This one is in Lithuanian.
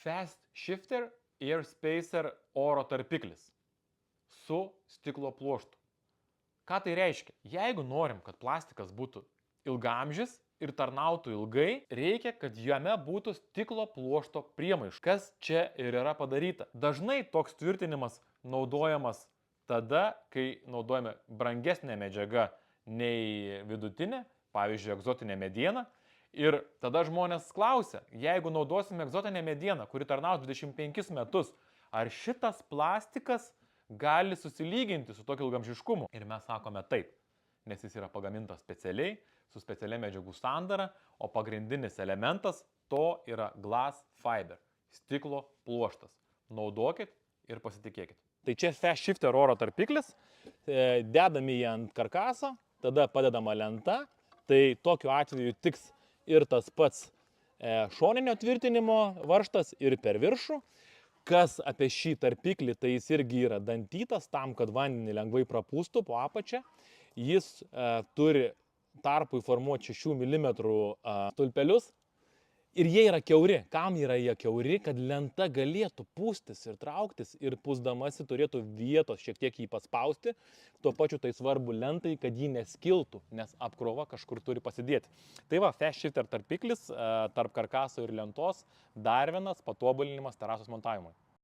Fast Shifter Air Spacer oro tarpiklis su stiklo pluoštu. Ką tai reiškia? Jeigu norim, kad plastikas būtų ilgaamžis ir tarnautų ilgai, reikia, kad jame būtų stiklo pluošto priemaišų. Kas čia ir yra padaryta? Dažnai toks tvirtinimas naudojamas tada, kai naudojame brangesnę medžiagą nei vidutinė, pavyzdžiui, egzotinė mediena. Ir tada žmonės klausia, jeigu naudosime egzotinę medieną, kuri tarnaus 25 metus, ar šitas plastikas gali susilyginti su tokiu ilgamžiškumu? Ir mes sakome taip, nes jis yra pagamintas specialiai, su specialia medžiagų sandara, o pagrindinis elementas to yra glass fiber, stiklo pluoštas. Naudokit ir pasitikėkit. Tai čia Fast Shifter oro tarpiklis, dedami jį ant karkaso, tada padedama lenta, tai tokiu atveju tiks ir tas pats šoninio tvirtinimo varžtas ir per viršų. Kas apie šį tarpiklį, tai jis irgi yra dantytas tam, kad vandenį lengvai prapūstų po apačią. Jis turi tarpui formuoti 6 mm stulpelius ir jie yra kiauri. Kam yra jie kiauri? Kad lenta galėtų pūstis ir trauktis ir pūsdamasi turėtų vietos šiek tiek jį paspausti. Tuo pačiu tai svarbu lentai, kad jį neskiltų, nes apkrova kažkur turi pasidėti. Tai va, Fast Shifter tarpiklis tarp karkaso ir lentos dar vienas patobulinimas terasos montavimui.